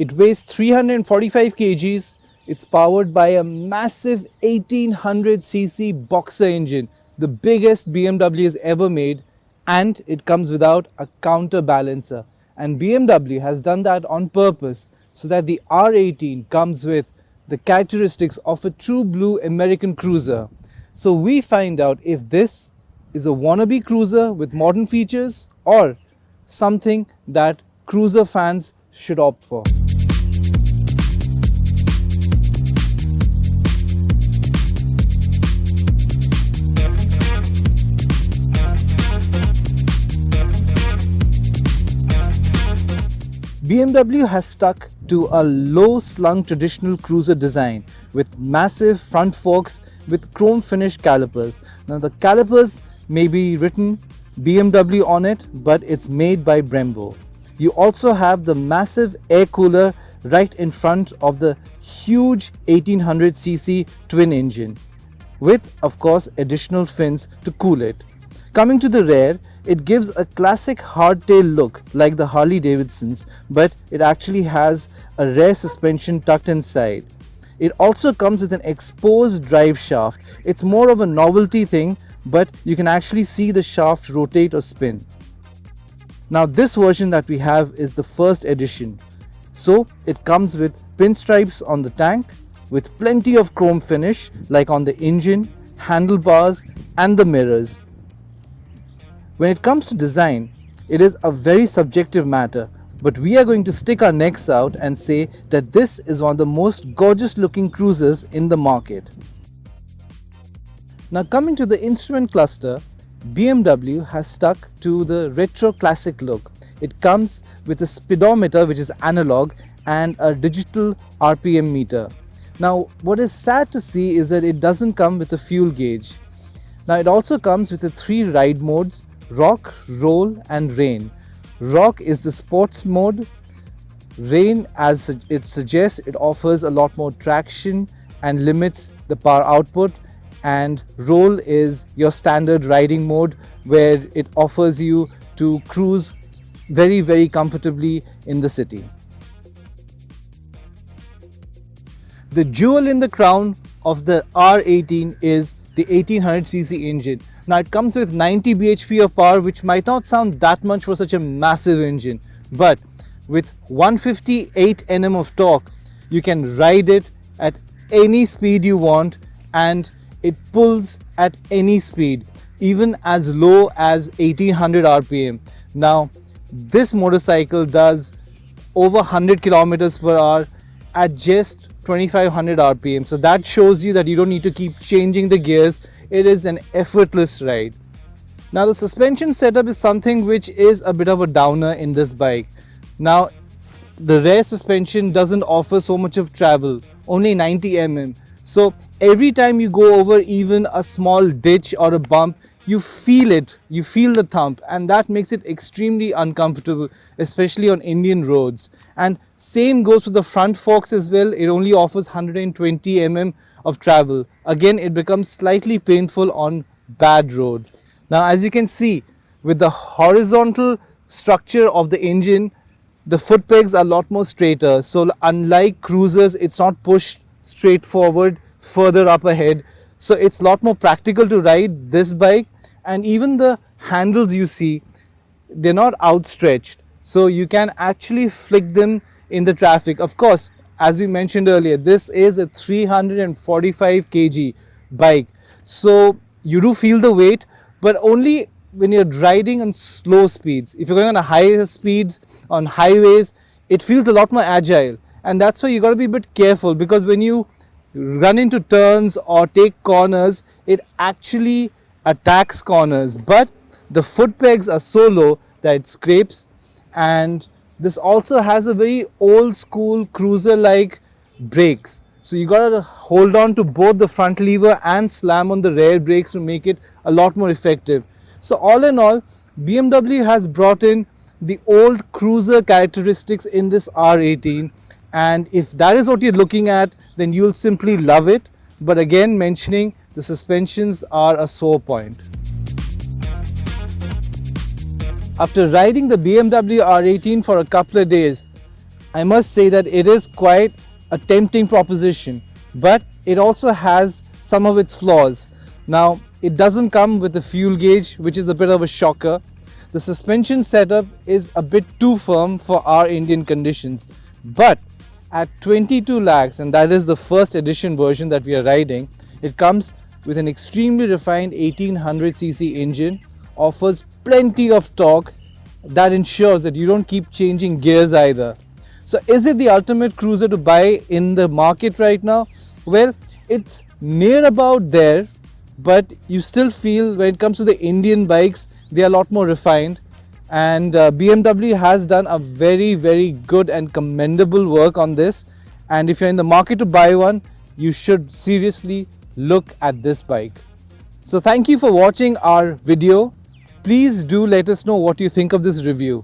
It weighs 345 kgs. It's powered by a massive 1800cc boxer engine, the biggest BMW has ever made, and it comes without a counterbalancer. And BMW has done that on purpose so that the R18 comes with the characteristics of a true blue American cruiser. So we find out if this is a wannabe cruiser with modern features or something that cruiser fans should opt for. BMW has stuck to a low-slung traditional cruiser design with massive front forks with chrome finished calipers. Now the calipers may be written BMW on it, but it's made by Brembo. You also have the massive air cooler right in front of the huge 1800cc twin engine with, of course, additional fins to cool it. Coming to the rear, it gives a classic hardtail look like the Harley-Davidsons, but it actually has a rear suspension tucked inside. It also comes with an exposed drive shaft. It's more of a novelty thing, but you can actually see the shaft rotate or spin. Now this version that we have is the first edition. So it comes with pinstripes on the tank with plenty of chrome finish like on the engine, handlebars and the mirrors. When it comes to design, it is a very subjective matter, but we are going to stick our necks out and say that this is one of the most gorgeous looking cruisers in the market. Now coming to the instrument cluster, BMW has stuck to the retro classic look. It comes with a speedometer which is analog and a digital RPM meter. Now what is sad to see is that it doesn't come with a fuel gauge. Now it also comes with the 3 ride modes: Rock, Roll and Rain. Rock is the sports mode. Rain, as it suggests, it offers a lot more traction and limits the power output. And Roll is your standard riding mode where it offers you to cruise very comfortably in the city. The jewel in the crown of the R18 is the 1800cc engine. Now it comes with 90 bhp of power, which might not sound that much for such a massive engine, but with 158 Nm of torque, you can ride it at any speed you want and it pulls at any speed, even as low as 1800 RPM. Now this motorcycle does over 100 kilometers per hour at just 2500 RPM. So that shows you that you don't need to keep changing the gears. It is an effortless ride. Now the suspension setup is something which is a bit of a downer in this bike. Now the rear suspension doesn't offer so much of travel, only 90 mm. So every time you go over even a small ditch or a bump, you feel it, you feel the thump, and that makes it extremely uncomfortable, especially on Indian roads. And same goes with the front forks as well. It only offers 120 mm of travel. Again, it becomes slightly painful on bad road. Now as you can see, with the horizontal structure of the engine, the foot pegs are a lot more straighter. So unlike cruisers, it's not pushed straight forward further up ahead. So it's a lot more practical to ride this bike. And even the handles you see, they're not outstretched, so you can actually flick them in the traffic. Of course, as we mentioned earlier, this is a 345 kg bike, so you do feel the weight, but only when you're riding on slow speeds. If you're going on higher speeds on highways, it feels a lot more agile, and that's why you got to be a bit careful, because when you run into turns or take corners, it actually attacks corners. But the foot pegs are so low that it scrapes, and this also has a very old school cruiser like brakes. So you got to hold on to both the front lever and slam on the rear brakes to make it a lot more effective. So all in all, BMW has brought in the old cruiser characteristics in this R18, and if that is what you're looking at, then you'll simply love it. But again, mentioning the suspensions are a sore point. After riding the BMW R18 for a couple of days, I must say that it is quite a tempting proposition, but it also has some of its flaws. Now, it doesn't come with a fuel gauge, which is a bit of a shocker. The suspension setup is a bit too firm for our Indian conditions, but at 22 lakhs, and that is the first edition version that we are riding, it comes with an extremely refined 1800cc engine, offers plenty of torque that ensures that you don't keep changing gears either. So is it the ultimate cruiser to buy in the market right now? Well, it's near about there, but you still feel when it comes to the Indian bikes, they are a lot more refined, and BMW has done a very good and commendable work on this. And if you're in the market to buy one, you should seriously look at this bike. So thank you for watching our video. Please do let us know what you think of this review.